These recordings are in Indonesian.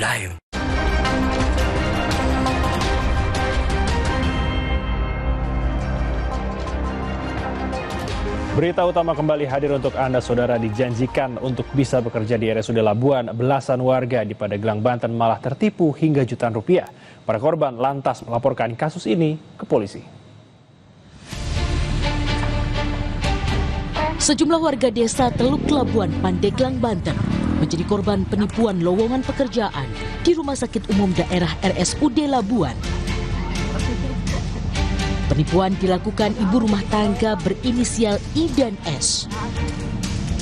live. Berita utama kembali hadir untuk Anda, saudara. Dijanjikan untuk bisa bekerja di RSUD Labuan, belasan warga di Pandeglang, Banten malah tertipu hingga jutaan rupiah. Para korban lantas melaporkan kasus ini ke polisi. Sejumlah warga desa Teluk Labuan, Pandeglang, Banten menjadi korban penipuan lowongan pekerjaan di Rumah Sakit Umum Daerah RSUD Labuan. Penipuan dilakukan ibu rumah tangga berinisial I dan S.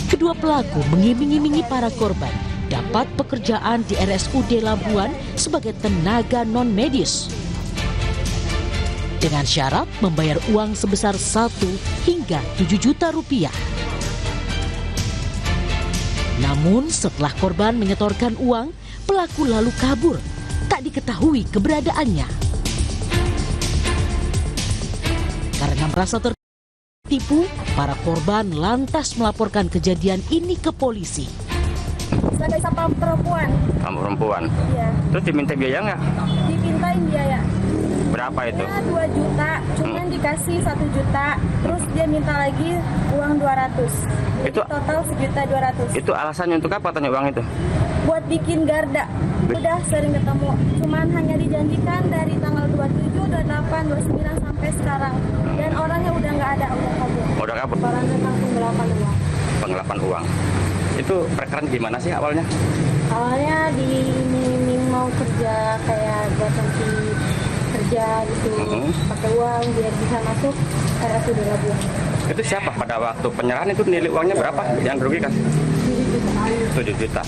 Kedua pelaku mengiming-imingi para korban dapat pekerjaan di RSUD Labuan sebagai tenaga non-medis, dengan syarat membayar uang sebesar 1 hingga 7 juta rupiah. Namun setelah korban menyetorkan uang, pelaku lalu kabur, tak diketahui keberadaannya. Karena merasa tertipu, para korban lantas melaporkan kejadian ini ke polisi. Sebagai satpam perempuan. Perempuan? Iya. Terus diminta biaya nggak? Dimintain biaya. Berapa itu? Ya, 2 juta, cuman dikasih 1 juta, terus dia minta lagi uang 200. Jadi Itu total 1.200.000. Itu alasannya untuk apa tanya uang itu? Buat bikin garda. Udah sering ketemu, cuman hanya dijanjikan dari tanggal 27, 28, 29 sampai sekarang. Dan orangnya udah nggak ada, udah kabur. Udah kabur? Orang tentang penggelapan uang. Penggelapan uang. Itu perkara gimana sih awalnya? Awalnya diiming-iming mau kerja kayak buat nanti kerja gitu, pakai uang biar bisa masuk RSUD Labuan. Itu siapa pada waktu penyerahan itu nilai uangnya berapa yang dirugikan? 7 juta.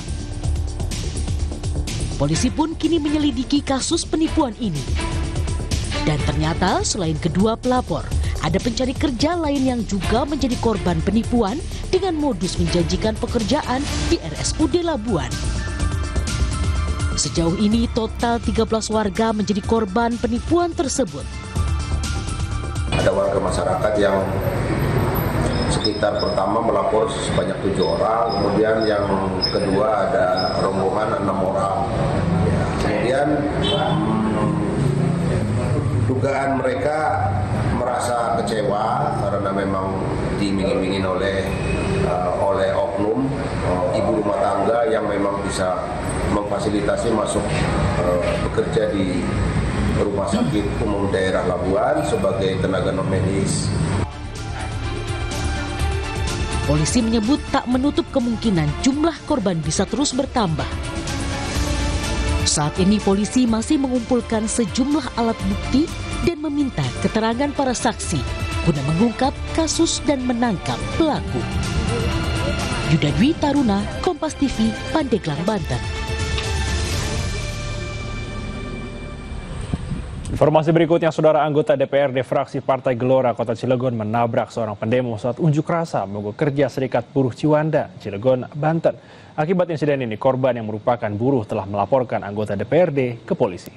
Polisi pun kini menyelidiki kasus penipuan ini. Dan ternyata selain kedua pelapor, ada pencari kerja lain yang juga menjadi korban penipuan dengan modus menjanjikan pekerjaan di RSUD Labuan. Sejauh ini total 13 warga menjadi korban penipuan tersebut. Ada warga masyarakat yang sekitar pertama melapor sebanyak 7 orang, kemudian yang kedua ada rombongan 6 orang. Kemudian dugaan mereka merasa kecewa karena memang diiming-imingin oleh oknum ibu rumah tangga yang memang bisa memfasilitasi masuk bekerja di Rumah Sakit Umum Daerah Labuan sebagai tenaga non-medis. Polisi menyebut tak menutup kemungkinan jumlah korban bisa terus bertambah. Saat ini polisi masih mengumpulkan sejumlah alat bukti dan meminta keterangan para saksi guna mengungkap kasus dan menangkap pelaku. Yuda Dwi Taruna, Kompas TV, Pandeglang, Banten. Informasi berikutnya, saudara, anggota DPRD fraksi Partai Gelora Kota Cilegon menabrak seorang pendemo saat unjuk rasa mogok kerja Serikat Buruh Ciwanda, Cilegon, Banten. Akibat insiden ini, korban yang merupakan buruh telah melaporkan anggota DPRD ke polisi.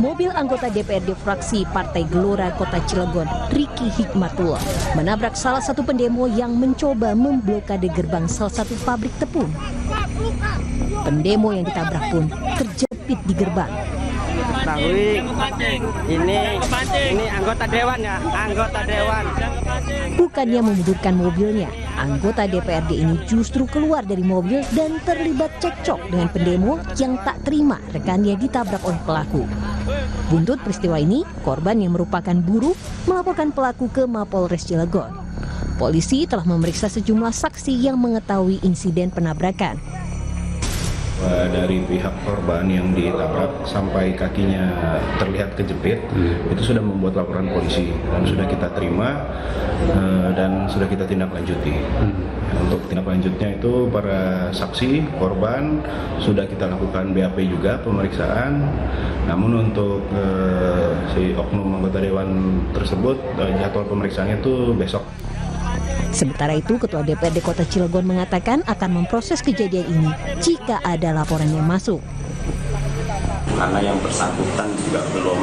Mobil anggota DPRD fraksi Partai Gelora Kota Cilegon, Riki Hikmatullah, menabrak salah satu pendemo yang mencoba memblokade gerbang salah satu pabrik tepung. Pendemo yang ditabrak pun terjepit di gerbang. Ini anggota dewan ya, anggota dewan. Bukannya memundurkan mobilnya, anggota DPRD ini justru keluar dari mobil dan terlibat cekcok dengan pendemo yang tak terima rekannya ditabrak oleh pelaku. Buntut peristiwa ini, korban yang merupakan buruh melaporkan pelaku ke Mapolres Cilegon. Polisi telah memeriksa sejumlah saksi yang mengetahui insiden penabrakan. Dari pihak korban yang ditabrak sampai kakinya terlihat kejepit, itu sudah membuat laporan polisi dan sudah kita terima dan sudah kita tindak lanjuti. Untuk tindak lanjutnya itu para saksi korban sudah kita lakukan BAP juga pemeriksaan. Namun untuk si oknum anggota dewan tersebut jadwal pemeriksaannya itu besok. Sementara itu, Ketua DPRD Kota Cilegon mengatakan akan memproses kejadian ini jika ada laporan yang masuk. karena yang bersangkutan juga belum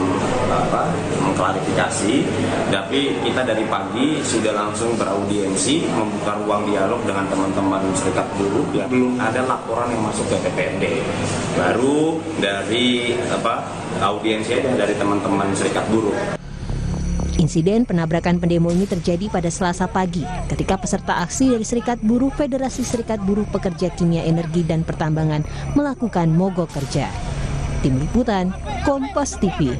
mengklarifikasi. Tapi kita dari pagi sudah langsung beraudiensi, membuka ruang dialog dengan teman-teman serikat buruh. Ya, belum ada laporan yang masuk ke DPRD. Baru dari audiensi aja dari teman-teman serikat buruh. Insiden penabrakan pendemo ini terjadi pada Selasa pagi ketika peserta aksi dari Serikat Buruh Federasi Serikat Buruh Pekerja Kimia Energi dan Pertambangan melakukan mogok kerja. Tim Liputan, Kompas TV.